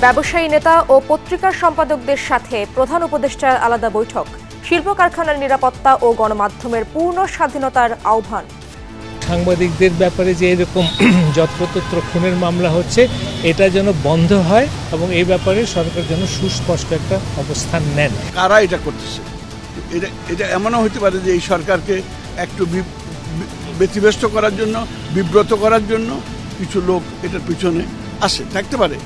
ব্যবসায়ী নেতা ও পত্রিকার সম্পাদকদের সাথে প্রধান উপদেষ্টার আলাদা বৈঠক, শিল্প কারখানার নিরাপত্তা ও গণমাধ্যমের পূর্ণ স্বাধীনতার আহ্বান। সাংবাদিকদের ব্যাপারে যে এরকম যত্রতত্র খুনের মামলা হচ্ছে এটা যেন বন্ধ হয় এবং এই ব্যাপারে সরকার যেন সুস্পষ্ট একটা অবস্থান নেন। কারা এটা করতেছে, এটা এমনও হতে পারে যে এই সরকারকে একটু ব্যতিব্যস্ত করার জন্য, বিব্রত করার জন্য কিছু লোক এটার পিছনে আসে, থাকতে পারে।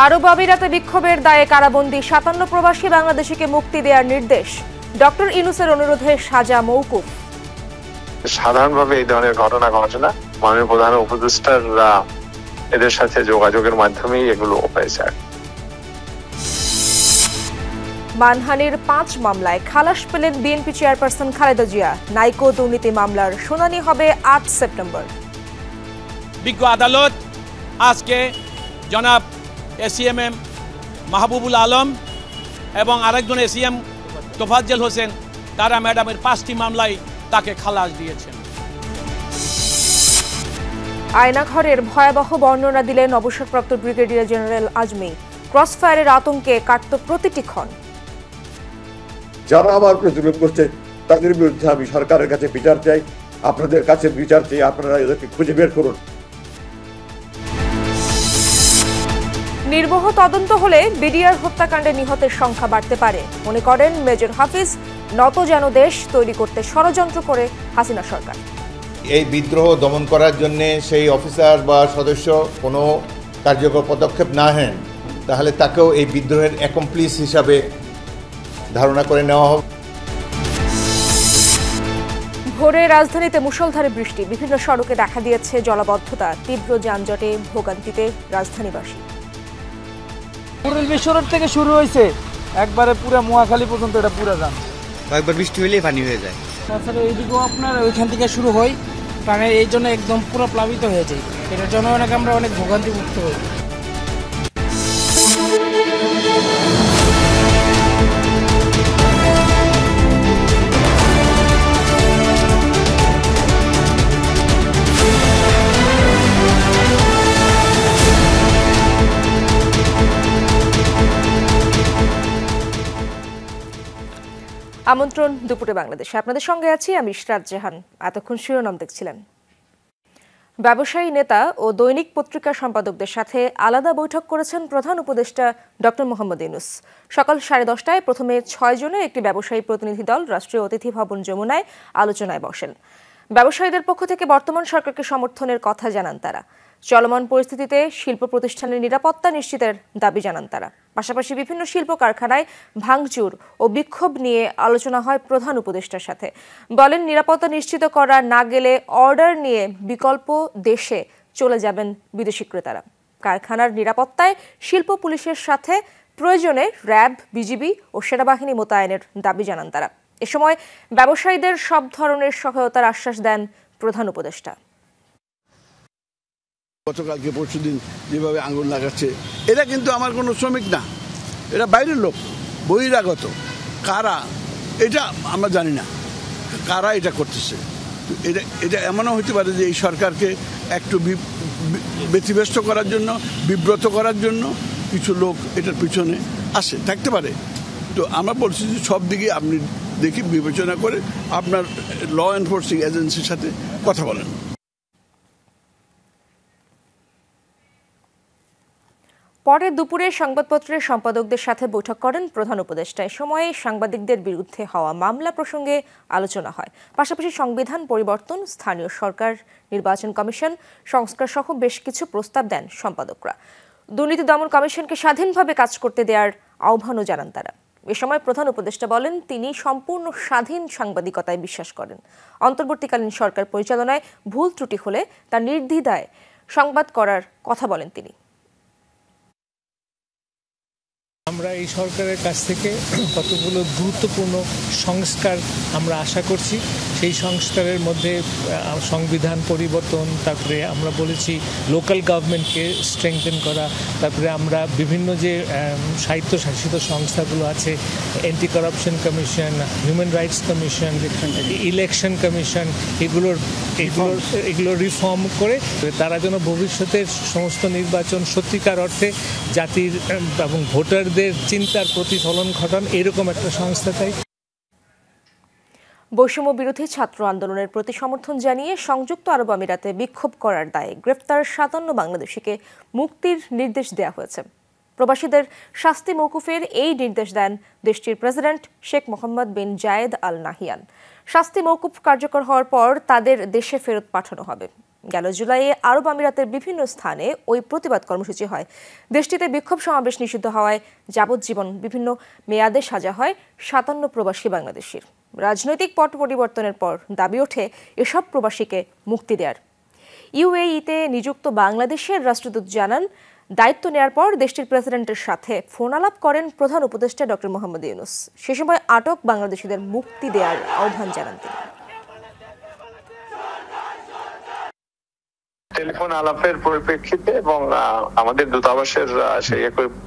আরব আমিরাতে বিক্ষোভের দায়ে কারাবন্দী ৫৭ প্রবাসী বাংলাদেশিকে মুক্তি দেওয়ার নির্দেশ, ডক্টর ইউনূসের অনুরোধে সাজা মওকুফ। সাধারণভাবে এই ধরনের ঘটনা ঘটে না, মাননীয় প্রধান উপদেষ্টারা এদের সাথে যোগাযোগের মাধ্যমেই এগুলো হয়েছে। মানহানির ৫ মামলায় খালাস পেলেন বিএনপি চেয়ারপারসন খালেদা জিয়া। নাইকো দুর্নীতি মামলার শুনানি হবে ৮ সেপ্টেম্বর। বিজ্ঞ আদালত আজকে জনাব এসিএমএম মাহবুবুল আলম এবং আরেকজন এসিএম তোফাজ্জল হোসেন তারা ম্যাডামের ৫টি মামলায় তাকে খালাস দিয়েছেন। আয়নাঘরের ভয়াবহ বর্ণনা দিলেন অবসরপ্রাপ্ত ব্রিগেডিয়ার জেনারেল আজমি। ক্রসফায়ারের আতঙ্কে কাটত প্রতিটি ক্ষণ। যারা আমার উপরে জুলুম করছে তাদের বিরুদ্ধে আমি সরকারের কাছে বিচার চাই, আপনাদের কাছে বিচার চাই, আপনারা এদেরকে খুঁজে বের করুন। নির্মোহ তদন্ত হলে বিডিআর হত্যাকাণ্ডে নিহতের সংখ্যা বাড়তে পারে, মনে করেন মেজর হাফিজ। নত যেন দেশ তৈরি করতে ষড়যন্ত্র করে হাসিনা সরকার। এই বিদ্রোহ দমন করার জন্য সেই অফিসার বা সদস্য কোনো কার্যকর পদক্ষেপ না নেন তাহলে তাকেও এই বিদ্রোহের অ্যাকমপ্লিস হিসাবে ধারণা করে নেওয়া হবে। ভোরে রাজধানীতে মুষলধারে বৃষ্টি, বিভিন্ন সড়কে দেখা দিয়েছে জলাবদ্ধতা, তীব্র যানজটে ভোগান্তিতে রাজধানীবাসী। সড়ক থেকে শুরু হয়েছে একবারে পুরো মোয়াখালী পর্যন্ত এটা পুরো যান, কয়েকবার বৃষ্টি হলেই পানি হয়ে যায়। তাছাড়া এইদিকেও আপনার ওইখান থেকে শুরু হয়, কারণ এই জন্য একদম পুরো প্লাবিত হয়ে যায়। এটার জন্য আমরা অনেক ভোগান্তি মুক্ত হই। আমন্ত্রণ দুপুরে বাংলাদেশে, আপনাদের সঙ্গে আছি আমি ইশরাত জাহান। এতক্ষণ শিরোনাম দেখছিলেন। ব্যবসায়ী নেতা ও দৈনিক পত্রিকা সম্পাদকদের সাথে আলাদা বৈঠক করেছেন প্রধান উপদেষ্টা ডক্টর মোহাম্মদ ইউনূস। সকাল 10:30টায় প্রথমে 6 জনের একটি ব্যবসায়ী প্রতিনিধি দল রাষ্ট্রীয় অতিথি ভবন যমুনায় আলোচনায় বসেন। ব্যবসায়ীদের পক্ষ থেকে বর্তমান সরকারকে সমর্থনের কথা জানান তারা। চলমান পরিস্থিতিতে শিল্প প্রতিষ্ঠানের নিরাপত্তা নিশ্চিতের দাবি জানান তারা। পাশাপাশি বিভিন্ন শিল্প কারখানায় ভাঙচুর ও বিক্ষোভ নিয়ে আলোচনা হয় প্রধান উপদেষ্টার সাথে। বলেন, নিরাপত্তা নিশ্চিত করা না গেলে অর্ডার নিয়ে বিকল্প দেশে চলে যাবেন বিদেশি ক্রেতারা। কারখানার নিরাপত্তায় শিল্প পুলিশের সাথে প্রয়োজনে র্যাব, বিজিবি ও সেনাবাহিনী মোতায়েনের দাবি জানান তারা। এ সময় ব্যবসায়ীদের সব ধরনের সহায়তার আশ্বাস দেন প্রধান উপদেষ্টা। গতকালকে পরশুদিন যেভাবে আঙুল লাগাচ্ছে, এরা কিন্তু আমার কোনো শ্রমিক না, এরা বাইরের লোক, বহিরাগত। কারা এটা আমরা জানি না, কারা এটা করতেছে। এটা এমনও হতে পারে যে এই সরকারকে একটু ব্যতিব্যস্ত করার জন্য, বিব্রত করার জন্য কিছু লোক এটার পিছনে আসে, থাকতে পারে। তো আমরা বলছি যে সব দিকে আপনি দেখি বিবেচনা করে আপনার ল এনফোর্সিং এজেন্সির সাথে কথা বলেন। পরে দুপুরে সংবাদপত্রের সম্পাদকদের সাথে বৈঠক করেন প্রধান উপদেষ্টা। এ সময় সাংবাদিকদের বিরুদ্ধে হওয়া মামলা প্রসঙ্গে আলোচনা হয়। পাশাপাশি সংবিধান পরিবর্তন, স্থানীয় সরকার নির্বাচন কমিশন সংস্কার সহ বেশ কিছু প্রস্তাব দেন সম্পাদকরা। দুর্নীতি দমন কমিশনকে স্বাধীনভাবে কাজ করতে দেওয়ার আহ্বানও জানান তারা। এ সময় প্রধান উপদেষ্টা বলেন, তিনি সম্পূর্ণ স্বাধীন সাংবাদিকতায় বিশ্বাস করেন। অন্তর্বর্তীকালীন সরকার পরিচালনায় ভুল ত্রুটি হলে তা নির্দ্বিধায় সংবাদ করার কথা বলেন তিনি। আমরা এই সরকারের কাছ থেকে কতগুলো গুরুত্বপূর্ণ সংস্কার আমরা আশা করছি। সেই সংস্কারের মধ্যে সংবিধান পরিবর্তন, তারপরে আমরা বলেছি লোকাল গভর্নমেন্টকে স্ট্রেংথেন করা, তারপরে আমরা বিভিন্ন যে স্বায়ত্তশাসিত সংস্থাগুলো আছে, anti corruption commission, human rights commission, election commission, এগুলো রিফর্ম করে তারা যেন ভবিষ্যতের সমস্ত নির্বাচন সত্যিকার অর্থে জাতির এবং ভোটারদের চিন্তার প্রতিফলন ঘটান, এরকম একটা সংস্থা চাই। বৈষম্য বিরোধী ছাত্র আন্দোলনের প্রতি সমর্থন জানিয়ে সংযুক্ত আরব আমিরাতে বিক্ষোভ করার দায়ে গ্রেফতার ৫৭ বাংলাদেশিকে মুক্তির নির্দেশ দেওয়া হয়েছে। প্রবাসীদের শাস্তি মওকুফের এই নির্দেশ দেন দেশটির প্রেসিডেন্ট শেখ মোহাম্মদ বিন জায়েদ আল নাহিয়ান। শাস্তি মওকুফ কার্যকর হওয়ার পর তাদের দেশে ফেরত পাঠানো হবে। গেল জুলাইয়ে আরব আমিরাতের বিভিন্ন স্থানে ওই প্রতিবাদ কর্মসূচি হয়। দেশটিতে বিক্ষোভ সমাবেশ নিষিদ্ধ হওয়ায় যাবজ্জীবন বিভিন্ন মেয়াদে সাজা হয় ৫৭ প্রবাসী বাংলাদেশির। রাজনৈতিক পট পরিবর্তনের পর দাবি ওঠে এসব প্রবাসীকে মুক্তি দেওয়ার। ইউএইতে নিযুক্ত বাংলাদেশের রাষ্ট্রদূত জানান, দায়িত্ব নেওয়ার পর দেশটির প্রেসিডেন্টের সাথে ফোনালাপ করেন প্রধান উপদেষ্টা ডক্টর মোহাম্মদ ইউনূস। সে সময় আটক বাংলাদেশিদের মুক্তি দেওয়ার আহ্বান জানান তিনি। টেলিফোন আলাপের পরিপ্রেক্ষিতে এবং আমাদের দূতাবাসের সেই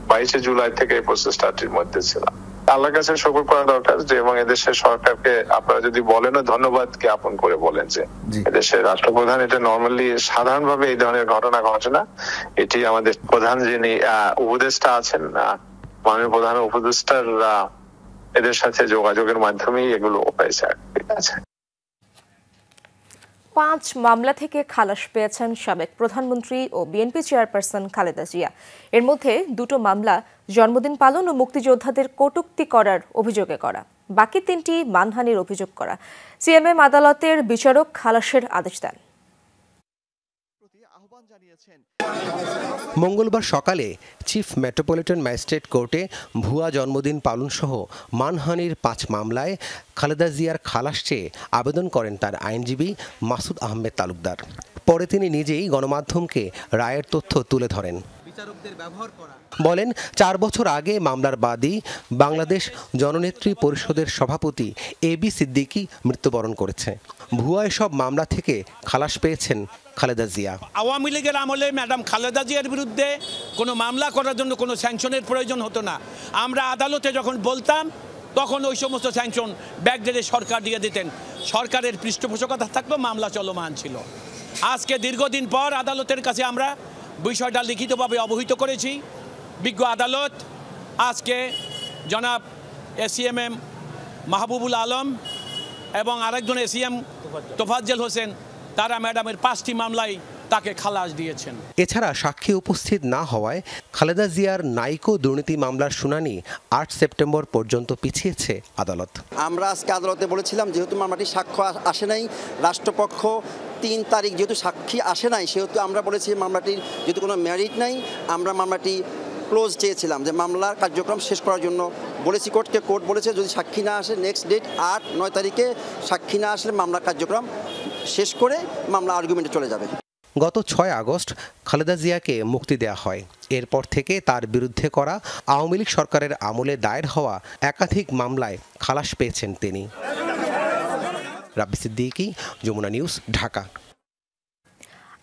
22 জুলাই থেকে এই প্রসেসটার মধ্যে ছিলাম। আল্লাহর কাছে শুকর করা দরকার যে এবং এদেশের সরকারকে আপনারা যদি বলেনও ধন্যবাদ জ্ঞাপন করে বলেন যে এদেশের রাষ্ট্রপ্রধান এটা নর্মালি সাধারণভাবে এই ধরনের ঘটনা ঘটে না। এটি আমাদের প্রধান যিনি উপদেষ্টা আছেন, মাননীয় প্রধান উপদেষ্টার এদের সাথে যোগাযোগের মাধ্যমেই এগুলো হয়েছে। ঠিক আছে। 5 মামলা থেকে খালাস পেয়েছেন সাবেক প্রধানমন্ত্রী ও বিএনপি চেয়ারপারসন খালেদা জিয়া। এর মধ্যে 2টো মামলা জন্মদিন পালন ও মুক্তিযোদ্ধাদের কটূক্তি করার অভিযোগে করা, বাকি 3টি মানহানির অভিযোগ করা। সিএমএম আদালতের বিচারক খালাসের আদেশ দেন। মঙ্গলবার সকালে চিফ মেট্রোপলিটন ম্যাজিস্ট্রেট কোর্টে ভুয়া জন্মদিন পালন সহ মানহানির 5 মামলায় খালেদা জিয়ার খালাস চেয়ে আবেদন করেন তার আইনজীবী মাসুদ আহমেদ তালুকদার। পরে তিনি নিজেই গণমাধ্যমকে রায়ের তথ্য তুলে ধরেন। বলেন, 4 বছর আগে মামলার বাদী বাংলাদেশ জননেত্রী পরিষদের সভাপতি এবি সিদ্দিকী মৃত্যুবরণ করেছে। ভুয়া এসব মামলা থেকে খালাস পেয়েছেন খালেদা জিয়া। আওয়ামী লীগের আমলে ম্যাডাম খালেদা জিয়ার বিরুদ্ধে কোনো মামলা করার জন্য কোনো স্যাংশনের প্রয়োজন হতো না। আমরা আদালতে যখন বলতাম তখন ওই সমস্ত স্যাংশন ব্যাকডেটে সরকার দিয়ে দিতেন। সরকারের পৃষ্ঠপোষকতা থাকতো, মামলা চলমান ছিল। আজকে দীর্ঘদিন পর আদালতের কাছে আমরা বিষয়টা লিখিতভাবে অবহিত করেছি। বিজ্ঞ আদালত আজকে জনাব এসিএমএম মাহবুবুল আলম এবং আরেকজন এসিএম তোফাজ্জল হোসেন, তারা ম্যাডামের 5টি মামলায় তাকে খালাস দিয়েছেন। এছাড়া সাক্ষী উপস্থিত না হওয়ায় খালেদা জিয়ার নাইকো দুর্নীতি মামলার শুনানি 8 সেপ্টেম্বর পর্যন্ত পিছিয়েছে আদালত। আমরা আজকে আদালতে বলেছিলাম, যেহেতু মামলাটি সাক্ষ্য আসে নাই, রাষ্ট্রপক্ষ 3 তারিখ যেহেতু সাক্ষী আসে নাই, সেহেতু আমরা বলেছি মামলাটির যেহেতু কোনো মেরিট নাই, আমরা মামলাটি ক্লোজ চেয়েছিলাম, যে মামলার কার্যক্রম শেষ করার জন্য বলেছি কোর্টকে। কোর্ট বলেছে যদি সাক্ষী না আসে নেক্সট ডেট 8-9 তারিখে সাক্ষী না আসলে মামলার কার্যক্রম শেষ করে মামলা আর্গুমেন্টে চলে যাবে। গত 6 আগস্ট খালেদা জিয়াকে মুক্তি দেওয়া হয়। এরপর থেকে তার বিরুদ্ধে করা আওয়ামী লীগ সরকারের আমলে দায়ের হওয়া একাধিক মামলায় খালাস পেয়েছেন তিনি। রাব্বি সিদ্দিকী, যমুনা নিউজ, ঢাকা।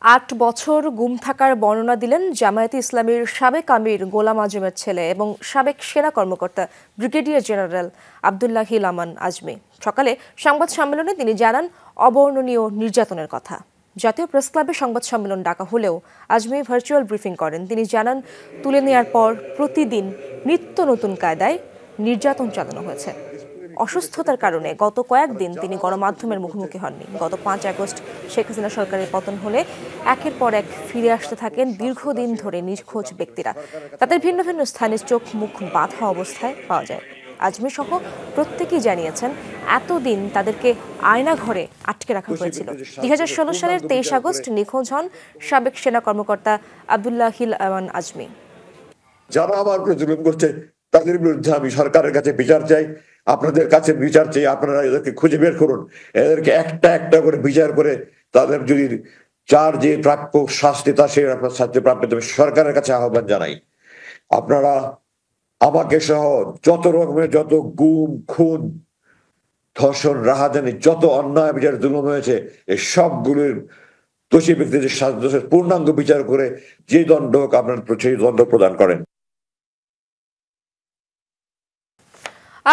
8 বছর গুম থাকার বর্ণনা দিলেন জামায়াতে ইসলামীর সাবেক আমির গোলাম আজমের ছেলে এবং সাবেক সেনা কর্মকর্তা ব্রিগেডিয়ার জেনারেল আব্দুল্লাহ হিল আমান আজমি। সকালে সংবাদ সম্মেলনে তিনি জানান অবর্ণনীয় নির্যাতনের কথা। জাতীয় প্রেস ক্লাবে সংবাদ সম্মেলন ডাকা হলেও আজমি ভার্চুয়াল ব্রিফিং করেন। তিনি জানান, তুলে নেওয়ার পর প্রতিদিন নিত্য নতুন কায়দায় নির্যাতন চালানো হয়েছে। অসুস্থতার কারণে গত কয়েকদিন তিনি গণমাধ্যমের মুখোমুখি হননি। গত 5 আগস্ট শেখ হাসিনা সরকারের পতন হলে একের পর এক ফিরে আসতে থাকেন দীর্ঘদিন ধরে নিখোঁজ ব্যক্তিরা। তাদের ভিন্ন ভিন্ন স্থানে চোখ মুখ বাঁধা অবস্থায় পাওয়া যায়। আজমি সহ প্রত্যেকেই জানিয়েছেন এতদিন তাদেরকে আয়না ঘরে আটকে রাখা হয়েছিল। 2016 সালের 23 আগস্ট নিখোঁজ হন সাবেক সেনা কর্মকর্তা আব্দুল্লাহ হিল আমান আজমি। যারা আমার উপরে জুলুম করছে তাদের বিরুদ্ধে আমি সরকারের কাছে বিচার চাই, আপনাদের কাছে বিচার চাই। আপনারা এদেরকে খুঁজে বের করুন, এদেরকে একটা একটা করে বিচার করে তাদের যদি যার যে প্রাপ্য শাস্তি তা সে শাস্তি প্রাপ্য, তবে সরকারের কাছে আহ্বান জানাই, আপনারা আমাকে সহ যত রকমের যত গুম খুন ধর্ষণ রাহাজানি যত অন্যায় বিচার জুলুম হয়েছে এই সবগুলির দোষী ব্যক্তিদের দোষের পূর্ণাঙ্গ বিচার করে যে দণ্ড হোক আপনার সেই দণ্ড প্রদান করেন।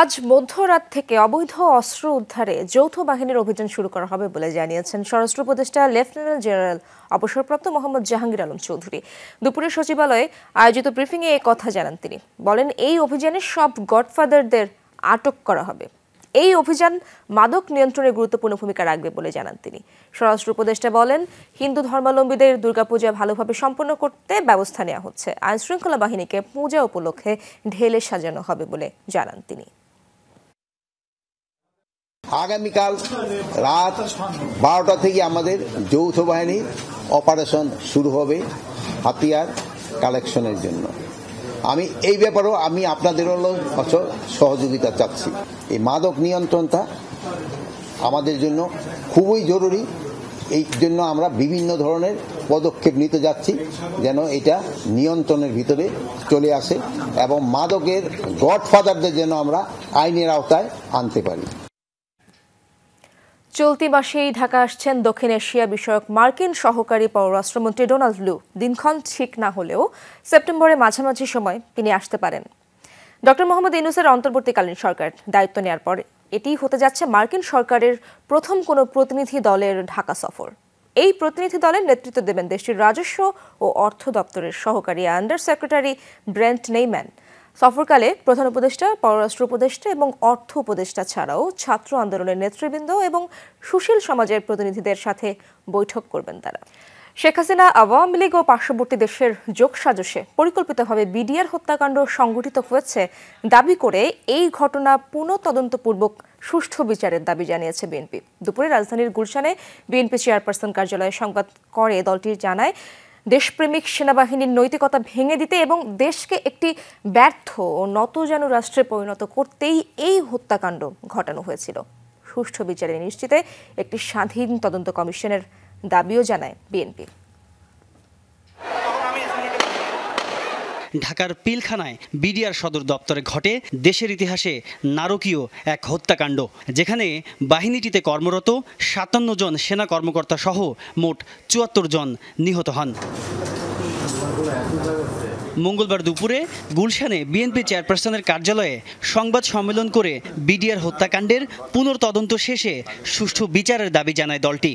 আজ মধ্যরাত থেকে অবৈধ অস্ত্র উদ্ধারে যৌথ বাহিনীর অভিযান শুরু করা হবে বলে জানিয়েছেন স্বরাষ্ট্র উপদেষ্টা লেফটেন্যান্ট জেনারেল অবসরপ্রাপ্ত মোহাম্মদ জাহাঙ্গীর আলম চৌধুরী। দুপুরে সচিবালয়ে আয়োজিত ব্রিফিংয়ে এই কথা জানান তিনি। বলেন, এই অভিযানে সব গডফাদারদের আটক করা হবে। এই অভিযান মাদক নিয়ন্ত্রণে গুরুত্বপূর্ণ ভূমিকা রাখবে বলে জানান তিনি। স্বরাষ্ট্র উপদেষ্টা বলেন, হিন্দু ধর্মাবলম্বীদের দুর্গাপূজা ভালোভাবে সম্পন্ন করতে ব্যবস্থা নেওয়া হচ্ছে। আইন শৃঙ্খলা বাহিনীকে পূজা উপলক্ষে ঢেলে সাজানো হবে বলে জানান তিনি। আগামীকাল রাত 12টা থেকে আমাদের যৌথ বাহিনীর অপারেশন শুরু হবে হাতিয়ার কালেকশনের জন্য। আমি এই ব্যাপারেও আপনাদেরও সহযোগিতা চাচ্ছি। এই মাদক নিয়ন্ত্রণটা আমাদের জন্য খুবই জরুরি। এই জন্য আমরা বিভিন্ন ধরনের পদক্ষেপ নিতে যাচ্ছি যেন এটা নিয়ন্ত্রণের ভিতরে চলে আসে এবং মাদকের গডফাদারদের যেন আমরা আইনের আওতায় আনতে পারি। চলতি মাসেই ঢাকা আসছেন দক্ষিণ এশিয়া বিষয়ক মার্কিন সহকারী পররাষ্ট্রমন্ত্রী ডোনাল্ড লু। দিনক্ষণ ঠিক না হলেও সেপ্টেম্বরের মাঝামাঝি সময় তিনি আসতে পারেন। ডক্টর মোহাম্মদ ইউনূসের অন্তর্বর্তীকালীন সরকার দায়িত্ব নেওয়ার পর এটি হতে যাচ্ছে মার্কিন সরকারের প্রথম কোনো প্রতিনিধি দলের ঢাকা সফর। এই প্রতিনিধি দলের নেতৃত্ব দেবেন দেশটির রাজস্ব ও অর্থ দপ্তরের সহকারী আন্ডার সেক্রেটারি ব্রেন্ট নেইম্যান। সফরকালে প্রধান উপদেষ্টা, পররাষ্ট্র উপদেষ্টা এবং অর্থ উপদেষ্টা ছাড়াও ছাত্র আন্দোলনের নেতৃবৃন্দ এবং সুশীল সমাজের প্রতিনিধিদের সাথে বৈঠক করবেন তারা। শেখ হাসিনা, আওয়ামী লীগ ও পার্শ্ববর্তী দেশের যোগসাজশে পরিকল্পিতভাবে বিডিআর হত্যাকাণ্ড সংঘটিত হয়েছে দাবি করে এই ঘটনা পুনঃ তদন্তপূর্বক সুষ্ঠু বিচারের দাবি জানিয়েছে বিএনপি। দুপুরে রাজধানীর গুলশানে বিএনপি চেয়ারপারসন কার্যালয়ে সংবাদ করে দলটি জানায়, দেশপ্রেমিক সেনাবাহিনীর নৈতিকতা ভেঙে দিতে এবং দেশকে একটি ব্যর্থ ও নতজানু রাষ্ট্রে পরিণত করতেই এই হত্যাকাণ্ড ঘটানো হয়েছিল। সুষ্ঠু বিচারে নিশ্চিতে একটি স্বাধীন তদন্ত কমিশনের দাবিও জানায় বিএনপি। ঢাকার পিলখানায় বিডিআর সদর দপ্তরে ঘটে দেশের ইতিহাসে নারকীয় এক হত্যাকাণ্ড, যেখানে বাহিনীটিতে কর্মরত 57 জন সেনা কর্মকর্তা সহ মোট 74 জন নিহত হন। মঙ্গলবার দুপুরে গুলশানে বিএনপি চেয়ারপারসনের কার্যালয়ে সংবাদ সম্মেলন করে বিডিআর হত্যাকাণ্ডের পুনর্তদন্ত শেষে সুষ্ঠু বিচারের দাবি জানায় দলটি।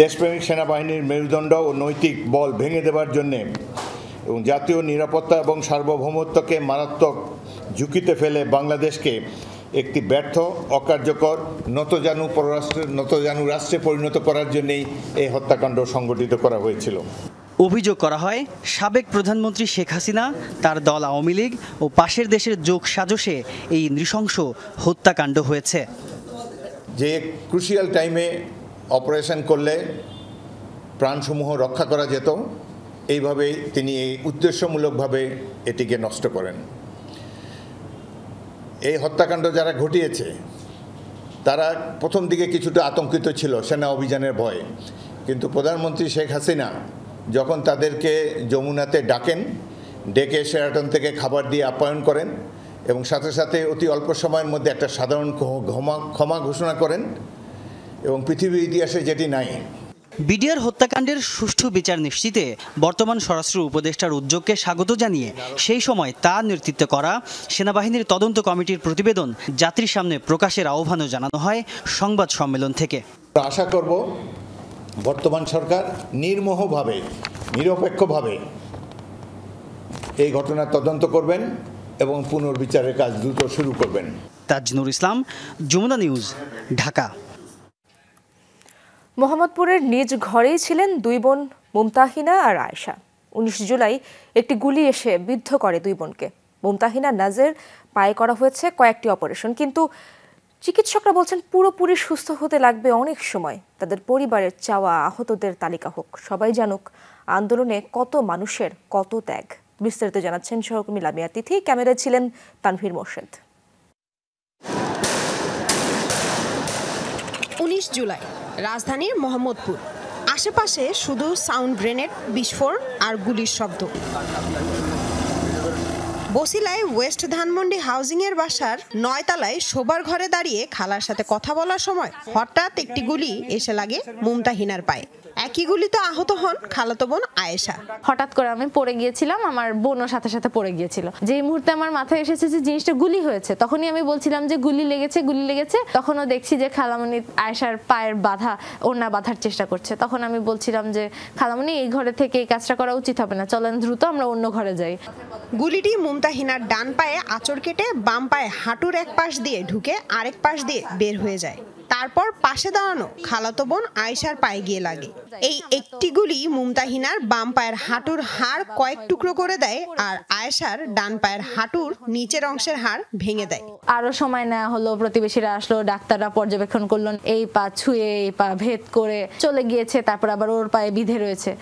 দেশপ্রেমিক সেনাবাহিনীর মেরুদণ্ড ও নৈতিক বল ভেঙে দেওয়ার জন্যে এবং জাতীয় নিরাপত্তা এবং সার্বভৌমত্বকে মারাত্মক ঝুঁকিতে ফেলে বাংলাদেশকে একটি ব্যর্থ, অকার্যকর, নতজানু রাষ্ট্রে পরিণত করার জন্যই এই হত্যাকাণ্ড সংগঠিত করা হয়েছিল। অভিযোগ করা হয়, সাবেক প্রধানমন্ত্রী শেখ হাসিনা, তার দল আওয়ামী লীগ ও পাশের দেশের যোগসাজশে এই নৃশংস হত্যাকাণ্ড হয়েছে। যে ক্রুশিয়াল টাইমে অপারেশন করলে প্রাণসমূহ রক্ষা করা যেত, এইভাবেই তিনি এই উদ্দেশ্যমূলকভাবে এটিকে নষ্ট করেন। এই হত্যাকাণ্ড যারা ঘটিয়েছে তারা প্রথম দিকে কিছুটা আতঙ্কিত ছিল সেনা অভিযানের ভয়ে, কিন্তু প্রধানমন্ত্রী শেখ হাসিনা যখন তাদেরকে যমুনাতে ডাকেন, ডেকে শেরাটন থেকে খাবার দিয়ে আপ্যায়ন করেন এবং সাথে সাথে অতি অল্প সময়ের মধ্যে একটা সাধারণ ক্ষমা ঘোষণা করেন এবং পৃথিবীর ইতিহাসে যেটি নাই। বিডিআর হত্যাকাণ্ডের সুষ্ঠু বিচার নিশ্চিতে বর্তমান স্বরাষ্ট্র উপদেষ্টার উদ্যোগকে স্বাগত জানিয়ে সেই সময় তার নেতৃত্বে করা সেনাবাহিনীর তদন্ত কমিটির প্রতিবেদন জাতির সামনে প্রকাশের আহ্বানও জানানো হয় সংবাদ সম্মেলন থেকে। আশা করব বর্তমান সরকার নির্মোহভাবে, নিরপেক্ষভাবে এই ঘটনার তদন্ত করবেন এবং পুনর্বিচারের কাজ দ্রুত শুরু করবেন। তাজনুর ইসলাম, যমুনা নিউজ, ঢাকা। মোহাম্মদপুরের নিজ ঘরেই ছিলেন দুই বোন মুমতাহিনা আর আয়েশা। 19 জুলাই একটি গুলি এসে বিদ্ধ করে দুই বোনকে। মুমতাহিনা নাজের পায়ে করা হয়েছে কয়েকটি অপারেশন, কিন্তু চিকিৎসকরা বলছেন পুরোপুরি সুস্থ হতে লাগবে অনেক সময়। তাদের পরিবারের চাওয়া আহতদের তালিকা হোক, সবাই জানুক আন্দোলনে কত মানুষের কত ত্যাগ। বিস্তারিত জানাচ্ছেন সহকর্মী লামিয়া তিথি, ক্যামেরায় ছিলেন তানভীর মোর্শেদ। 19 জুলাই রাজধানীর মোহাম্মদপুর, আশেপাশে শুধু সাউন্ড গ্রেনেড, বিস্ফোরণ আর গুলির শব্দ। বসিলায় ওয়েস্ট ধানমন্ডি হাউজিং এর বাসার 9 তলায় শোবার ঘরে দাঁড়িয়ে খালার সাথে কথা বলার সময় হঠাৎ একটি গুলি এসে লাগে মুমতাহিনার পায়ে। একই গুলিতে আহত হন খালাতো বোন আয়েশা। হঠাৎ করে আমি পড়ে গিয়েছিলাম, আমার বোনও সাথে সাথে পড়ে গিয়েছিল। যেই মুহূর্তে আমার মাথায় এসেছে যে জিনিসটা গুলি হয়েছে, তখনই আমি বলছিলাম যে গুলি লেগেছে। তখনও দেখছি যে খালামণি আয়েশার পায়ের বাধা, ওড়না বাঁধার চেষ্টা করছে। তখন আমি বলছিলাম যে খালামণি, এই ঘরে থেকে এই কাজটা করা উচিত হবে না, চলেন দ্রুত আমরা অন্য ঘরে যাই। গুলিটি মুমতাহিনার ডান পায়ে আঁচড় কেটে বাম পায়ে হাঁটুর এক পাশ দিয়ে ঢুকে আরেক পাশ দিয়ে বের হয়ে যায়। তারপর পাশে দাঁড়ানো খালাতো বোন আয়েশার পায়ে গিয়ে লাগে। এই একটি গুলি মুমতাহিনার বাম পায়ের হাঁটুর হাড় কয়েক টুকরো করে দেয় আর আয়েশার ডান পায়ের হাঁটুর নিচের অংশের হাড় ভেঙে দেয়। আরো সময় নেওয়া হলো, প্রতিবেশীরা আসলো, ডাক্তাররা পর্যবেক্ষণ করলো, এই পা ছুঁয়ে এই পা ভেদ করে চলে গিয়েছে, তারপর আবার ওর পায়ে বিঁধে রয়েছে।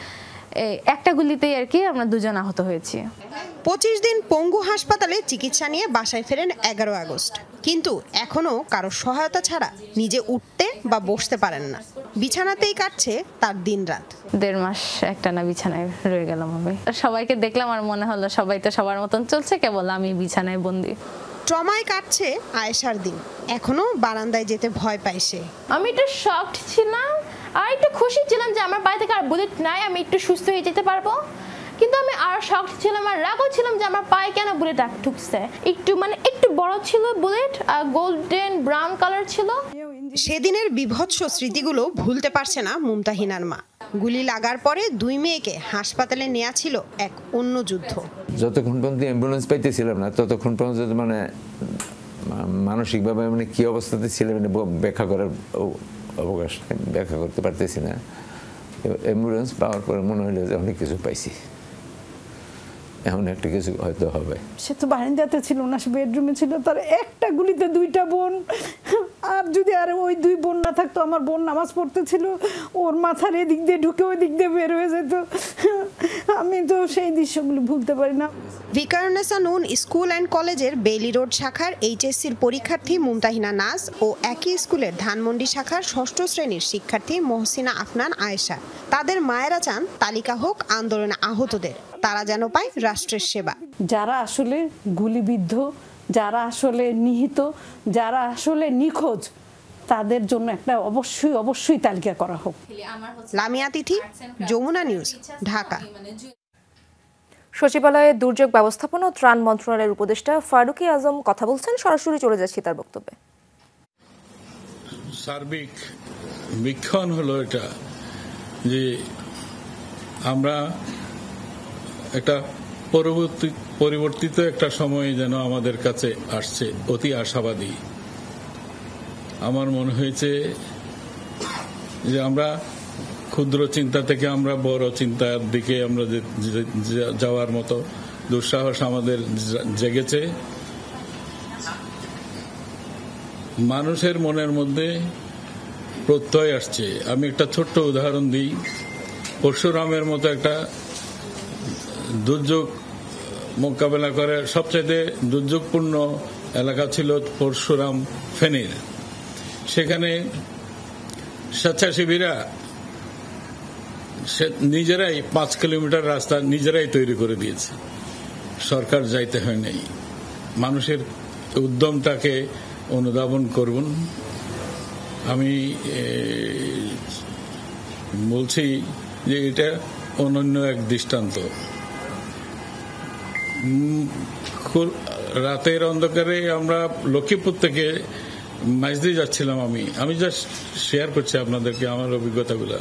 একটা গুলিতেই আর কি আমরা দুজন আহত হয়েছি। 25 দিন পঙ্গু হাসপাতালে চিকিৎসা নিয়ে বাসায় ফেরেন 11 আগস্ট, কিন্তু এখনো কারো সহায়তা ছাড়া নিজে উঠতে বা বসতে পারেন না। বিছানাতেই কাটছে তার দিন রাত। 1.5 মাস একটানা বিছানায় রয়ে গেলাম আমি। সবাইকে দেখলাম আর মনে হলো সবাই তো সবার মতন চলছে, কেবল আমি বিছানায় বন্দি। ট্রমায় কাটছে আয়েশার দিন, এখনো বারান্দায় যেতে ভয় পায় সে। আমি একটু শকড ছিলাম আর একটু খুশি ছিলাম যে আমার পায়ে থেকে আর বুলেট নাই, আমি একটু সুস্থ হয়ে যেতে পারবো। কিন্তু আমি আর শকড ছিলাম আর রাগও ছিলাম যে আমার পায়ে কেন বুলেট ঢুকছে। একটু বড় ছিল বুলেট, আর গোল্ডেন ব্রাউন কালার ছিল। সেদিনের বিভৎস স্মৃতিগুলো ভুলতে পারছে না মুমতাহিনার মা। গুলি লাগার পরে 2 মেয়েকে হাসপাতালে নেওয়া ছিল এক অন্য যুদ্ধ। যতক্ষণ পর্যন্ত অ্যাম্বুলেন্স পাইতেছিলাম না, ততক্ষণ পর্যন্ত মানে মানসিকভাবে মানে কি অবস্থাতে ছিলাম ব্যাখ্যা করার অবকাশ ব্যাখ্যা করতে পারতেছি না। অ্যাম্বুলেন্স পাওয়ার পরে মনে হলো যে অনেক কিছু পাইছি, এমন একটা কিছু হয়তো হবে। সে তো বারান্দাতে ছিল না, সে বেডরুমে ছিল। তার একটা গুলিতে 2টা বোন, আর যদি আর ওই 2 বোন না থাকতো, আমার বোন নামাজ পড়তেছিল, ওর মাথার এদিক দিয়ে ঢুকে ওই দিক দিয়ে বের হয়ে যেত। আমি তো সেই দৃশ্যগুলো ভুলতে পারি না। ভিকারুন্নেসা নূন স্কুল অ্যান্ড কলেজের বেইলি রোড শাখার এইচএসসির পরীক্ষার্থী মুমতাহিনা নাজ ও একই স্কুলের ধানমন্ডি শাখার 6ষ্ঠ শ্রেণীর শিক্ষার্থী মহসিনা আফনান আয়েশা, তাদের মায়েরা চান তালিকা হোক আন্দোলনে আহতদের, তারা যেন পায় রাষ্ট্রের সেবা। যারা আসলে গুলিবিদ্ধ, যারা আসলে নিহত, যারা আসলে নিখোঁজ, তাদের জন্য একটা অবশ্যই তালিকা করা হোক। লামিয়া তিথি, যমুনা নিউজ, ঢাকা। সচিবালয়ে দুর্যোগ ব্যবস্থাপনা ও ত্রাণ মন্ত্রণালয়ের উপদেষ্টা ফারুকী আজম কথা বলছেন, সরাসরি চলে যাচ্ছি তার বক্তব্যে। সার্বিক বীক্ষণ হলো এটা যে আমরা একটা পরিবর্তিত একটা সময় যেন আমাদের কাছে আসছে, অতি আশাবাদী। আমার মনে হয়েছে যে আমরা ক্ষুদ্র চিন্তা থেকে আমরা বড় চিন্তার দিকে আমরা যাওয়ার মতো দুঃসাহস আমাদের জেগেছে। মানুষের মনের মধ্যে প্রত্যয় আসছে। আমি একটা ছোট্ট উদাহরণ দিই। পরশুরামের মতো একটা দুর্যোগ মোকাবেলা করে সবচেয়ে দুর্যোগপূর্ণ এলাকা ছিল পরশুরাম ফেনীর। সেখানে স্বেচ্ছাসেবীরা নিজেরাই 5 কিলোমিটার রাস্তা নিজেরাই তৈরি করে দিয়েছে, সরকার যাইতে হয় নাই। মানুষের উদ্যমটাকে অনুধাবন করুন। আমি বলছি যে এটা অনন্য এক দৃষ্টান্ত। রাতের অন্ধকারে আমরা লক্ষ্মীপুর থেকে মাইজদি যাচ্ছিলাম। আমি জাস্ট শেয়ার করছি আপনাদেরকে আমার অভিজ্ঞতাগুলো।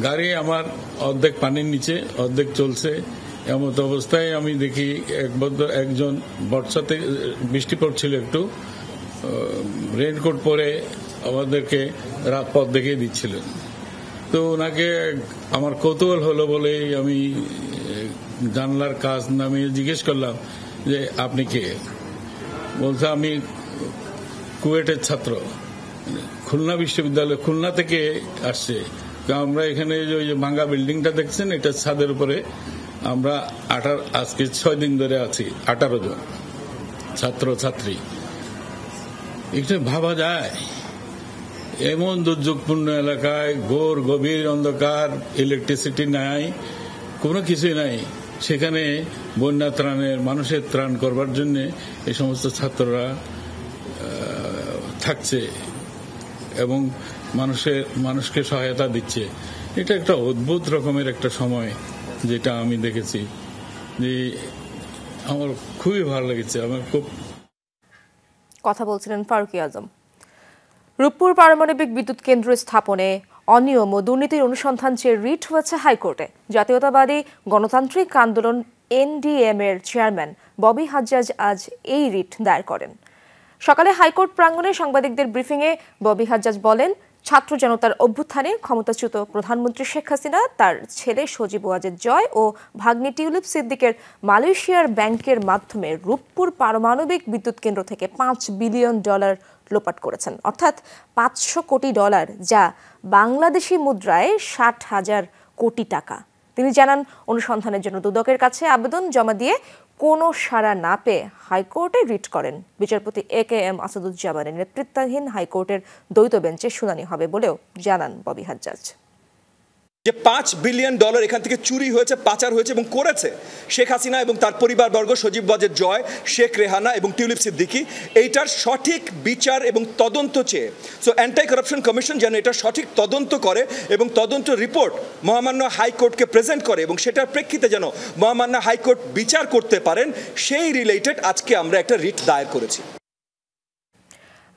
গাড়ি আমার অর্ধেক পানির নিচে, অর্ধেক চলছে। এমত অবস্থায় আমি দেখি একজন বর্ষাতে বৃষ্টি পড়ছিল, একটু রেইনকোট পরে আমাদেরকে পথ দেখিয়ে দিচ্ছিলেন। তো ওনাকে আমার কৌতূহল হলো বলেই আমি জানলার কাজ নামিয়ে জিজ্ঞেস করলাম যে আপনি কে? বলছে আমি কুয়েটের ছাত্র, খুলনা বিশ্ববিদ্যালয়, খুলনা থেকে আসছে। আমরা এখানে ওই যে ভাঙ্গা বিল্ডিংটা দেখছেন, এটা ছাদের উপরে আমরা আজকে 6 দিন ধরে আছি, 18 জন ছাত্র ছাত্রী। একটু ভাবা যায় এমন দুর্যোগপূর্ণ এলাকায় ঘোর গভীর অন্ধকার, ইলেকট্রিসিটি নাই, কোনো কিছুই নাই, সেখানে বন্যা ত্রাণের মানুষের ত্রাণ করবার জন্য এই সমস্ত ছাত্ররা থাকছে এবং মানুষকে সহায়তা দিচ্ছে। এটা একটা অদ্ভুত রকমের একটা সময় যেটা আমি দেখেছি, যে আমার খুবই ভালো লেগেছে। আমার খুব কথা বলছিলেন ফারুক আজম। রূপপুর পারমাণবিক বিদ্যুৎ কেন্দ্র স্থাপনে অনিয়ম ও দুর্নীতির অনুসন্ধান চেয়ে রিট হয়েছে হাইকোর্টে। জাতীয়তাবাদী গণতান্ত্রিক আন্দোলন NDM এর চেয়ারম্যান ববি হাজ্জাজ আজ এই রিট দায়ের করেন। সকালে হাইকোর্ট প্রাঙ্গণে সাংবাদিকদের ব্রিফিংয়ে ববি হাজ্জাজ বলেন, ছাত্র জনতার অভ্যুত্থানে ক্ষমতাচ্যুত প্রধানমন্ত্রী শেখ হাসিনা, তার ছেলে সজীব ওয়াজেদ জয় ও ভাগ্নি টিউলিপ সিদ্দিকের মালয়েশিয়ার ব্যাংকের মাধ্যমে রূপপুর পারমাণবিক বিদ্যুৎ কেন্দ্র থেকে $5 বিলিয়ন লোপাট করেছেন, অর্থাৎ $500 কোটি, যা বাংলাদেশি মুদ্রায় 60,000 কোটি টাকা। তিনি জানান, অনুসন্ধানের জন্য দুদকের কাছে আবেদন জমা দিয়ে কোনো সাড়া না পেয়ে হাইকোর্টে রিট করেন। বিচারপতি AKM আসাদুজ্জামানের নেতৃত্বাধীন হাইকোর্টের দ্বৈত বেঞ্চে শুনানি হবে বলেও জানান ববি হাজ্জাজ। যে $5 বিলিয়ন এখান থেকে চুরি হয়েছে, পাচার হয়েছে এবং করেছে শেখ হাসিনা এবং তার পরিবারবর্গ, সজীব ওয়াজেদ জয়, শেখ রেহানা এবং টিউলিপ সিদ্দিকি, এইটার সঠিক বিচার এবং তদন্ত চেয়ে অ্যান্টি কারাপশন কমিশন যেন এটা সঠিক তদন্ত করে এবং তদন্ত রিপোর্ট মহামান্য হাইকোর্টকে প্রেজেন্ট করে এবং সেটার প্রেক্ষিতে যেন মহামান্য হাইকোর্ট বিচার করতে পারেন, সেই রিলেটেড আজকে আমরা একটা রিট দায়ের করেছি।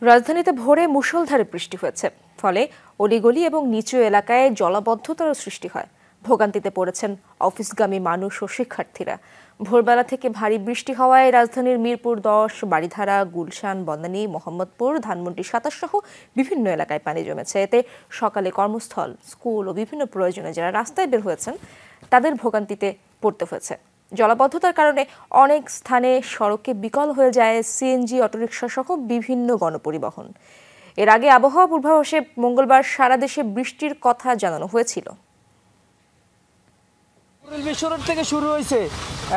রাজধানীতে ভোরে মুষলধারে বৃষ্টি হয়েছে, ফলে অলিগলি এবং নিচু এলাকায় জলাবদ্ধতারও সৃষ্টি হয়। ভোগান্তিতে পড়েছেন অফিসগামী মানুষ ও শিক্ষার্থীরা। ভোরবেলা থেকে ভারী বৃষ্টি হওয়ায় রাজধানীর মিরপুর 10, বাড়িধারা, গুলশান, বনানী, মোহাম্মদপুর, ধানমন্ডি 27 সহ বিভিন্ন এলাকায় পানি জমেছে। এতে সকালে কর্মস্থল, স্কুল ও বিভিন্ন প্রয়োজনে যারা রাস্তায় বের হয়েছেন তাদের ভোগান্তিতে পড়তে হয়েছে। জলাবদ্ধতার কারণে অনেক স্থানে সড়কে বিকল হয়ে যায় সিএনজি, অটোরিকশা সহ বিভিন্ন গণপরিবহন। এর আগে আবহাওয়া পূর্বাভাসে মঙ্গলবার সারা দেশে বৃষ্টির কথা জানানো হয়েছিল। বিশ্বরোড থেকে শুরু হয়েছে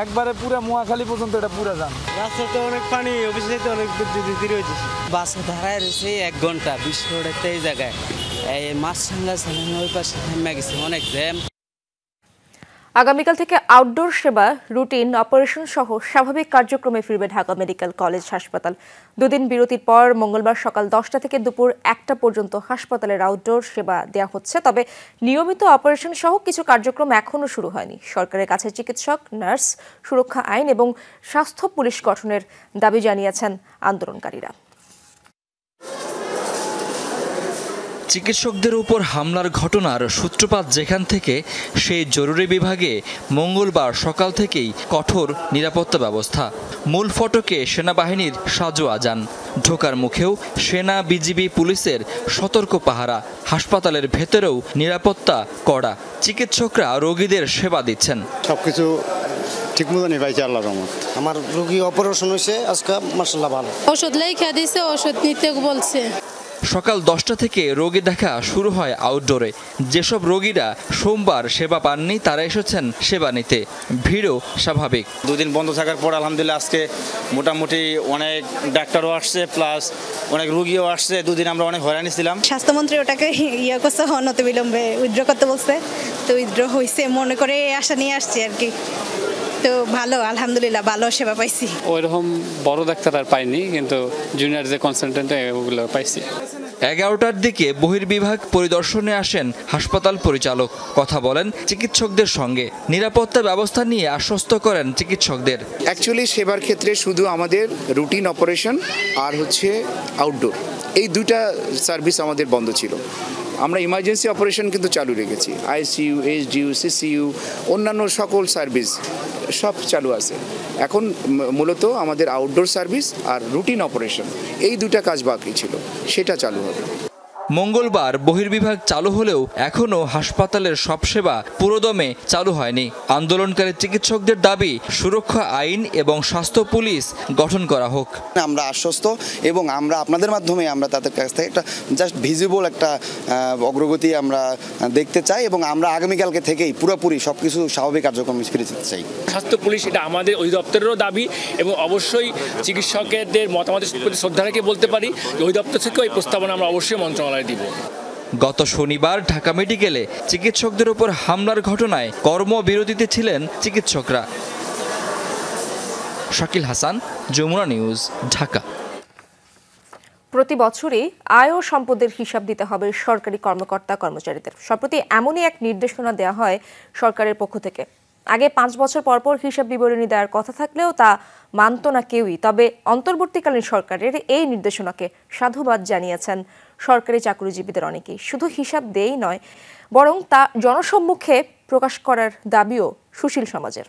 একবারে পুরো মোয়াখালী পর্যন্ত, এটা পুরো যান। রাস্তাতে অনেক পানি, অফিসে অনেক দেরি হয়েছে। বাসে দাঁড়ায় রয়েছে 1 ঘন্টা বিশ্বরোডের এই জায়গায়। এই মাছরাঙ্গা ওই পাশে থেমে গেছে, অনেক জ্যাম। আগামীকাল থেকে আউটডোর সেবা, রুটিন অপারেশন সহ স্বাভাবিক কার্যক্রমে ফিরবে ঢাকা মেডিকেল কলেজ হাসপাতাল। দুদিন বিরতির পর মঙ্গলবার সকাল 10টা থেকে দুপুর 1টা পর্যন্ত হাসপাতালের আউটডোর সেবা দেওয়া হচ্ছে। তবে নিয়মিত অপারেশন সহ কিছু কার্যক্রম এখনও শুরু হয়নি। সরকারের কাছে চিকিৎসক, নার্স, সুরক্ষা আইন এবং স্বাস্থ্য পুলিশ গঠনের দাবি জানিয়েছেন আন্দোলনকারীরা। চিকিৎসকদের উপর হামলার ঘটনার সূত্রপাত যেখান থেকে, সেই জরুরি বিভাগে মঙ্গলবার সকাল থেকেই কঠোর নিরাপত্তা ব্যবস্থা। মূল ফটকে সেনাবাহিনীর সাজো আজান, ঢোকার মুখেও সেনা, বিজিবি, পুলিশের সতর্ক পাহারা। হাসপাতালের ভেতরেও নিরাপত্তা কড়া। চিকিৎসকরা রোগীদের সেবা দিচ্ছেন। সবকিছু ঠিক মতো নেই ভাই, আল্লাহর রহমত। আমার রোগী অপারেশন হয়েছে আজকে, মাশাআল্লাহ ভালো। ওষুধ লেখা দিয়েছে, ওষুধ নিতে বলছে। সকাল 10টা থেকে রোগী দেখা শুরু হয় আউটডোরে। যেসব রোগীরা সোমবার সেবা পাননি তারা এসেছেন সেবা নিতে। ভিড়ও স্বাভাবিক। দুদিন বন্ধ থাকার পর আলহামদুলিল্লাহ আজকে মোটামুটি অনেক ডাক্তারও আসছে, প্লাস অনেক রোগীও আসছে। দুদিন আমরা অনেক হয়রানি ছিলাম। স্বাস্থ্যমন্ত্রী ওটাকে ইয়ে করছে, অনতি বিলম্বে উইথড্র করতে বলছে, তো উইথড্র হয়েছে মনে করে আশা নিয়ে আসছে আর কি। তো ভালো, আলহামদুলিল্লাহ ভালো সেবা পাইছি। ওইরকম বড় ডাক্তার আর পাইনি, কিন্তু জুনিয়র যে কনসালটেন্ট ওগুলো পাইছি। 11টার দিকে বহির্বিভাগ পরিদর্শনে আসেন হাসপাতাল পরিচালক। কথা বলেন চিকিৎসকদের সঙ্গে। নিরাপত্তা ব্যবস্থা নিয়ে আশ্বস্ত করেন চিকিৎসকদের। অ্যাকচুয়ালি সেবার ক্ষেত্রে শুধু আমাদের রুটিন অপারেশন আর হচ্ছে আউটডোর, এই দুইটা সার্ভিস আমাদের বন্ধ ছিল। আমরা ইমার্জেন্সি অপারেশন কিন্তু চালু রেখেছি। আইসিইউ, এইচডিইউ, সিসিইউ, অন্যান্য সকল সার্ভিস সব চালু আছে। এখন মূলত আমাদের আউটডোর সার্ভিস আর রুটিন অপারেশন, এই দুটা কাজ বাকি ছিল, সেটা চালু হবে। মঙ্গলবার বহির্বিভাগ চালু হলেও এখনও হাসপাতালের সব সেবা পুরোদমে চালু হয়নি। আন্দোলনকারী চিকিৎসকদের দাবি, সুরক্ষা আইন এবং স্বাস্থ্য পুলিশ গঠন করা হোক। আমরা আশ্বস্ত এবং আমরা আপনাদের মাধ্যমে আমরা তাদের কাছ থেকে একটা জাস্ট ভিজিবল একটা অগ্রগতি আমরা দেখতে চাই এবং আমরা আগামীকালকে থেকেই পুরোপুরি সবকিছু স্বাভাবিক কার্যক্রমে ফিরে যেতে চাই। স্বাস্থ্য পুলিশ, এটা আমাদের অধিদপ্তরেরও দাবি এবং অবশ্যই চিকিৎসকের মতামতের প্রতি শ্রদ্ধা রেখে বলতে পারি যে অধিদপ্তর থেকে ওই প্রস্তাবনা আমরা অবশ্যই মন্ত্রণালয়ে দিব। গত শনিবার ঢাকা মেডিকেলে চিকিৎসকদের উপর হামলার ঘটনায় কর্মবিরতিতে ছিলেন চিকিৎসকরা। শাকিল হাসান, যমুনা নিউজ, ঢাকা। প্রতি বছরই আয় ও সম্পদের হিসাব দিতে হবে সরকারি কর্মকর্তা কর্মচারীদের। সম্প্রতি এমনই এক নির্দেশনা দেওয়া হয় সরকারের পক্ষ থেকে। আগে 5 বছর পর পর হিসাব বিবরণী দেওয়ার কথা থাকলেও তা মানত না কেউই। তবে অন্তর্বর্তীকালীন সরকারের এই নির্দেশনাকে সাধুবাদ জানিয়েছেন সরকারি চাকরিজীবীদের অনেকেই। শুধু হিসাব দেই নয়, বরং তা জনসম্মুখে প্রকাশ করার দাবিও সুশীল সমাজের।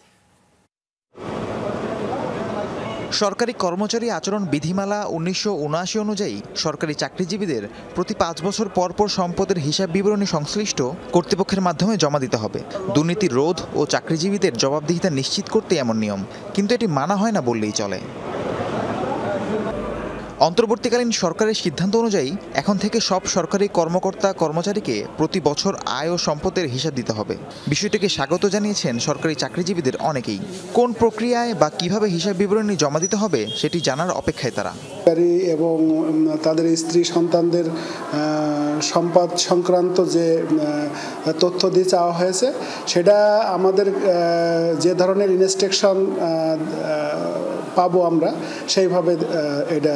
সরকারি কর্মচারী আচরণ বিধিমালা 1979 অনুযায়ী সরকারি চাকরিজীবীদের প্রতি 5 বছর পর পর সম্পদের হিসাব বিবরণী সংশ্লিষ্ট কর্তৃপক্ষের মাধ্যমে জমা দিতে হবে। দুর্নীতি রোধ ও চাকরিজীবীদের জবাবদিহিতা নিশ্চিত করতে এমন নিয়ম, কিন্তু এটি মানা হয় না বললেই চলে। অন্তর্বর্তীকালীন সরকারের সিদ্ধান্ত অনুযায়ী এখন থেকে সব সরকারি কর্মকর্তা কর্মচারীকে প্রতি বছর আয় ও সম্পদের হিসাব দিতে হবে। বিষয়টিকে স্বাগত জানিয়েছেন সরকারি চাকরিজীবীদের অনেকেই। কোন প্রক্রিয়ায় বা কিভাবে হিসাব বিবরণী জমা দিতে হবে সেটি জানার অপেক্ষায় তারা। এবং তাদের স্ত্রী সন্তানদের সম্পদ সংক্রান্ত যে তথ্য দিয়ে চাওয়া হয়েছে, সেটা আমাদের যে ধরনের ইনস্ট্রাকশন পাবো আমরা সেইভাবে এটা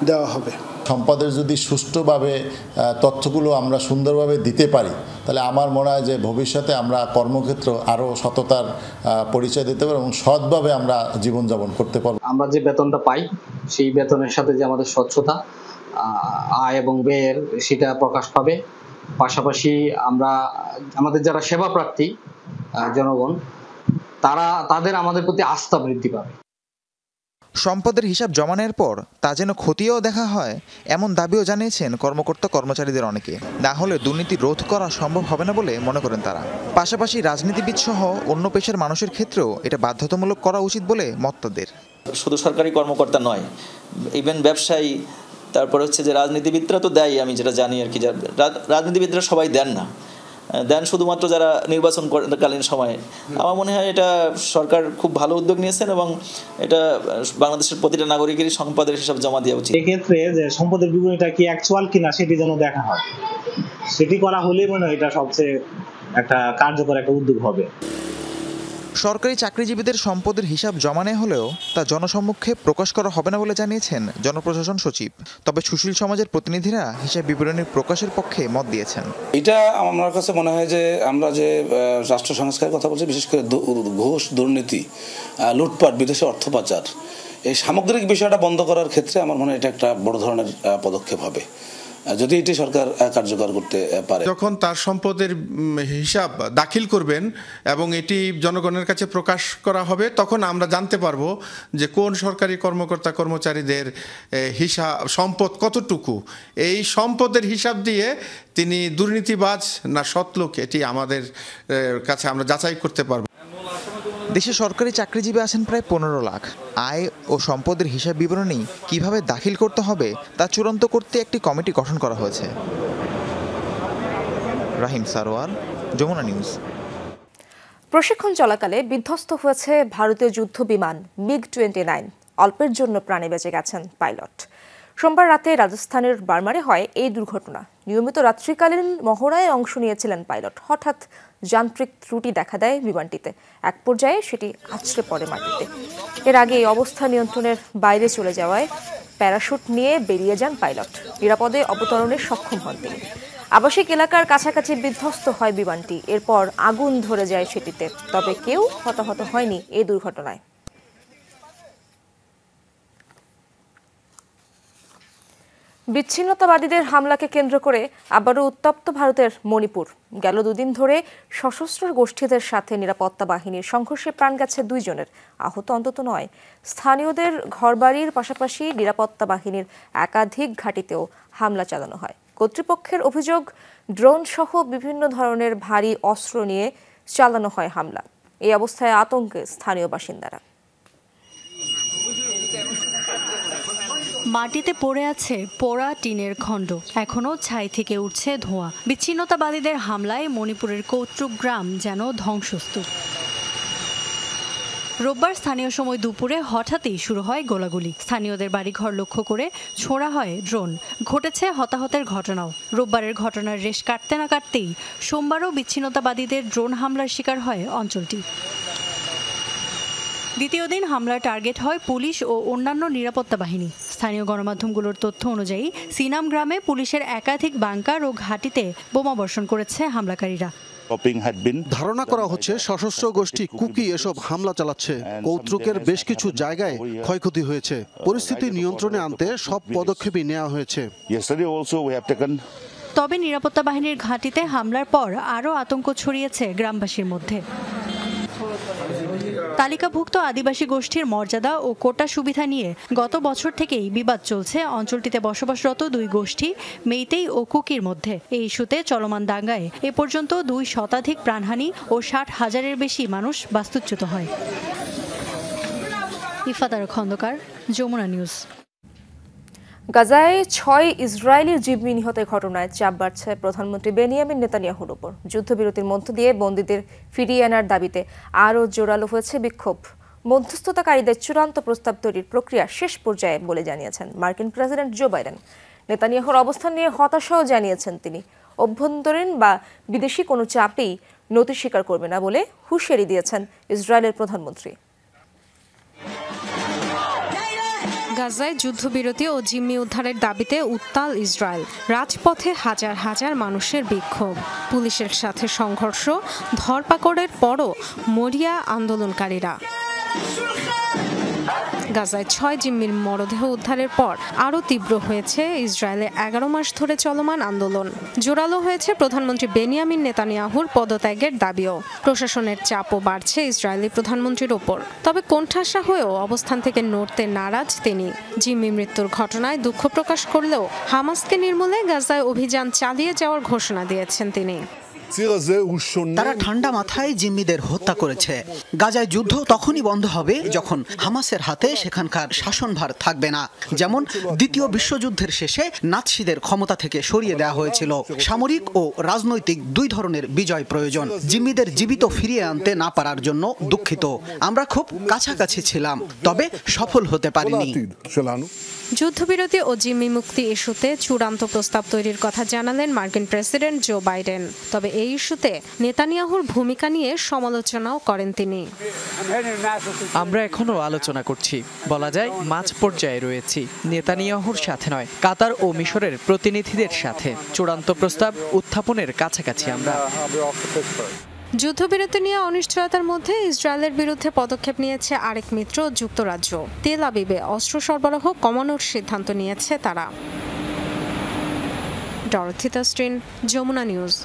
দেওয়া হবে। সম্পদের যদি সুষ্ঠুভাবে তথ্যগুলো আমরা সুন্দরভাবে দিতে পারি, তাহলে আমার মনে হয় যে ভবিষ্যতে আমরা কর্মক্ষেত্র আরও সততার পরিচয় দিতে পারবো এবং সৎভাবে আমরা জীবনযাপন করতে পারবো। আমরা যে বেতনটা পাই সেই বেতনের সাথে যে আমাদের স্বচ্ছতা, আয় এবং ব্যয়ের সেটা প্রকাশ পাবে। পাশাপাশি আমরা আমাদের যারা সেবা প্রার্থী জনগণ, তাদের আমাদের প্রতি আস্থা বৃদ্ধি পাবে। সম্পদের হিসাব জমানোর পর তা যেন খতিয়েও দেখা হয়, এমন দাবিও জানিয়েছেন কর্মকর্তা কর্মচারীদের অনেকে। না হলে দুর্নীতি রোধ করা সম্ভব হবে না বলে মনে করেন তারা। পাশাপাশি রাজনীতিবিদ সহ অন্য পেশার মানুষের ক্ষেত্রেও এটা বাধ্যতামূলক করা উচিত বলে মত তাদের। শুধু সরকারি কর্মকর্তা নয়, ইভেন ব্যবসায়ী, তারপর হচ্ছে যে রাজনীতিবিদরা তো দেয়, আমি যেটা জানি আর কি, রাজনীতিবিদরা সবাই দেন না, দেন শুধুমাত্র যারা নির্বাচনকালীন সময়ে। আমার মনে হয় এটা সরকার খুব ভালো উদ্যোগ নিয়েছেন এবং এটা বাংলাদেশের প্রতিটা নাগরিকেরই সম্পদের হিসাব জমা দেওয়া উচিত। এক্ষেত্রে যে সম্পদের বিবরণীটা কি অ্যাকচুয়াল কিনা সেটি যেন দেখা হয়, সেটি করা হলেই মনে হয় এটা সবচেয়ে একটা কার্যকর একটা উদ্যোগ হবে। সরকারি চাকরিজীবীদের সম্পদের হিসাব জমা নেওয়া হলেও তা জনসম্মুখে প্রকাশ করা হবে না বলে জানিয়েছেন জনপ্রশাসন সচিব। তবে সুশীল সমাজের প্রতিনিধিরা হিসাব বিবরণীর প্রকাশের পক্ষে মত দিয়েছেন। এটা আমার কাছে মনে হয় যে আমরা যে রাষ্ট্র সংস্কারের কথা বলছি, বিশেষ করে ঘুষ, দুর্নীতি, লুটপাট, বিদেশে অর্থ পাচার, এই সামগ্রিক বিষয়টা বন্ধ করার ক্ষেত্রে আমার মনে হয় এটা একটা বড় ধরনের পদক্ষেপ হবে যদি এটি সরকার কার্যকর করতে পারে। যখন তার সম্পদের হিসাব দাখিল করবেন এবং এটি জনগণের কাছে প্রকাশ করা হবে, তখন আমরা জানতে পারবো যে কোন সরকারি কর্মকর্তা কর্মচারীদের হিসাব সম্পদ কতটুকু। এই সম্পদের হিসাব দিয়ে তিনি দুর্নীতিবাজ না সৎলোক, এটি আমাদের কাছে আমরা যাচাই করতে পারবো। দেশে সরকারি চাকরিজীবী আছেন প্রায় 15 লাখ। আয় ও সম্পদের হিসাব বিবরণী কিভাবে দাখিল করতে হবে তা চূড়ান্ত করতে একটি কমিটি গঠন করা হয়েছে। রাহিম সারোয়ার, যমুনা নিউজ। প্রশিক্ষণ চলাকালে বিধ্বস্ত হয়েছে ভারতীয় যুদ্ধ বিমান MiG-29। অল্পের জন্য প্রাণে বেঁচে গেছেন পাইলট। সোমবার রাতে রাজস্থানের বার্মারে হয় এই দুর্ঘটনা। নিয়মিত রাত্রিকালীন মহড়ায় অংশ নিয়েছিলেন পাইলট। হঠাৎ যান্ত্রিক ত্রুটি দেখা দেয় বিমানটিতে। এক পর্যায়ে সেটি আছড়ে পড়ে মাটিতে। এর আগে এই অবস্থা নিয়ন্ত্রণের বাইরে চলে যাওয়ায় প্যারাশুট নিয়ে বেরিয়ে যান পাইলট। নিরাপদে অবতরণে সক্ষম হন তিনি। আবাসিক এলাকার কাছাকাছি বিধ্বস্ত হয় বিমানটি। এরপর আগুন ধরে যায় সেটিতে। তবে কেউ হতাহত হয়নি এই দুর্ঘটনায়। বিচ্ছিন্নতাবাদীদের হামলাকে কেন্দ্র করে আবারও উত্তপ্ত ভারতের মণিপুর। গেল 2 দিন ধরে সশস্ত্র গোষ্ঠীদের সাথে নিরাপত্তা বাহিনীর সংঘর্ষে প্রাণ গেছে 2 জনের, আহত অন্তত 9। স্থানীয়দের ঘরবাড়ির পাশাপাশি নিরাপত্তা বাহিনীর একাধিক ঘাঁটিতেও হামলা চালানো হয়। কর্তৃপক্ষের অভিযোগ, ড্রোন সহ বিভিন্ন ধরনের ভারী অস্ত্র নিয়ে চালানো হয় হামলা। এই অবস্থায় আতঙ্কে স্থানীয় বাসিন্দারা। মাটিতে পড়ে আছে পোড়া টিনের খণ্ড, এখনো ছাই থেকে উঠছে ধোঁয়া। বিচ্ছিন্নতাবাদীদের হামলায় মণিপুরের কৌত্রুক গ্রাম যেন ধ্বংসস্তূপ। রোববার স্থানীয় সময় দুপুরে হঠাৎই শুরু হয় গোলাগুলি। স্থানীয়দের বাড়িঘর লক্ষ্য করে ছোড়া হয় ড্রোন। ঘটেছে হতাহতের ঘটনাও। রোববারের ঘটনার রেশ কাটতে না কাটতেই সোমবারও বিচ্ছিন্নতাবাদীদের ড্রোন হামলার শিকার হয় অঞ্চলটি। দ্বিতীয় দিন হামলার টার্গেট হয় পুলিশ ও অন্যান্য নিরাপত্তা বাহিনী। স্থানীয় গণমাধ্যমগুলোর তথ্য অনুযায়ী সিনাম গ্রামে পুলিশের একাধিক বাংকার ও ঘাঁটিতে বোমাবর্ষণ করেছে হামলাকারীরা। ধারণা করা হচ্ছে সশস্ত্র গোষ্ঠী কুকি এসব হামলা চালাচ্ছে। কৌত্রুকের বেশ কিছু জায়গায় ক্ষয়ক্ষতি হয়েছে। পরিস্থিতি নিয়ন্ত্রণে আনতে সব পদক্ষেপই নেওয়া হয়েছে। তবে নিরাপত্তা বাহিনীর ঘাঁটিতে হামলার পর আরও আতঙ্ক ছড়িয়েছে গ্রামবাসীর মধ্যে। তালিকাভুক্ত আদিবাসী গোষ্ঠীর মর্যাদা ও কোটা সুবিধা নিয়ে গত বছর থেকেই বিবাদ চলছে অঞ্চলটিতে বসবাসরত দুই গোষ্ঠী মেইতেই ও কুকির মধ্যে। এই ইস্যুতে চলমান দাঙ্গায় এ পর্যন্ত 2 শতাধিক প্রাণহানি ও 60,000-এর বেশি মানুষ বাস্তুচ্যুত হয়। ইফাতার খন্দকার, যমুনা নিউজ। গাজায় 6 ইসরায়েলি জিম্মি নিহতের ঘটনায় চাপ বাড়ছে প্রধানমন্ত্রী বেনিয়ামিন নেতানিয়াহুর উপর। যুদ্ধবিরতির মধ্য দিয়ে বন্দীদের ফিরিয়ে আনার দাবিতে আরও জোরালো হয়েছে বিক্ষোভ। মধ্যস্থতাকারীদের চূড়ান্ত প্রস্তাব তৈরির প্রক্রিয়া শেষ পর্যায়ে বলে জানিয়েছেন মার্কিন প্রেসিডেন্ট জো বাইডেন। নেতানিয়াহুর অবস্থান নিয়ে হতাশাও জানিয়েছেন তিনি। অভ্যন্তরীণ বা বিদেশি কোনো চাপেই নতি স্বীকার করবে না বলে হুঁশিয়ারি দিয়েছেন ইসরায়েলের প্রধানমন্ত্রী। গাজায় যুদ্ধবিরতি ও জিম্মি উদ্ধারের দাবিতে উত্তাল ইসরায়েল। রাজপথে হাজার হাজার মানুষের বিক্ষোভ, পুলিশের সাথে সংঘর্ষ, ধরপাকড়ের পরও মরিয়া আন্দোলনকারীরা। গাজায় 6 জিম্মির মরদেহ উদ্ধারের পর আরও তীব্র হয়েছে ইসরায়েলে 11 মাস ধরে চলমান আন্দোলন। জোরালো হয়েছে প্রধানমন্ত্রী বেনিয়ামিন নেতানিয়াহুর পদত্যাগের দাবিও। প্রশাসনের চাপও বাড়ছে ইসরায়েলি প্রধানমন্ত্রীর ওপর। তবে কোণঠাসা হয়েও অবস্থান থেকে নড়তে নারাজ তিনি। জিম্মি মৃত্যুর ঘটনায় দুঃখ প্রকাশ করলেও হামাসকে নির্মূলে গাজায় অভিযান চালিয়ে যাওয়ার ঘোষণা দিয়েছেন তিনি। তারা ঠান্ডা মাথায় জিম্মিদের হত্যা করেছে। গাজায় যুদ্ধ তখনই বন্ধ হবে যখন হামাসের হাতে সেখানকার শাসনভার থাকবে না। যেমন দ্বিতীয় বিশ্বযুদ্ধের শেষে নাৎসিদের ক্ষমতা থেকে সরিয়ে দেওয়া হয়েছিল। সামরিক ও রাজনৈতিক 2 ধরনের বিজয় প্রয়োজন। জিম্মিদের জীবিত ফিরিয়ে আনতে না পারার জন্য দুঃখিত। আমরা খুব কাছাকাছি ছিলাম, তবে সফল হতে পারিনি। যুদ্ধবিরতি ও জিম্মি মুক্তি ইস্যুতে চূড়ান্ত প্রস্তাব তৈরির কথা জানালেন মার্কিন প্রেসিডেন্ট জো বাইডেন। তবে এই ইস্যুতে নেতানিয়াহুর ভূমিকা নিয়ে সমালোচনাও করেন তিনি। আমরা এখনো আলোচনা করছি, বলা যায় মাঝ পর্যায়ে রয়েছি। নেতানিয়াহুর সাথে নয়, কাতার ও মিশরের প্রতিনিধিদের সাথে। চূড়ান্ত প্রস্তাব উত্থাপনের কাছাকাছি আমরা। যুদ্ধবিরতি নিয়ে অনিশ্চয়তার মধ্যে ইসরায়েলের বিরুদ্ধে পদক্ষেপ নিয়েছে আরেক মিত্র যুক্তরাজ্য। তেল আবিবে অস্ত্র সরবরাহ কমানোর সিদ্ধান্ত নিয়েছে তারা। ডরথিতা স্ট্রিন, যমুনা নিউজ।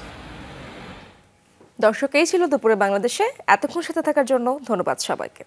দর্শক, এই ছিল দুপুরে বাংলাদেশে। এতক্ষণ সাথে থাকার জন্য ধন্যবাদ সবাইকে।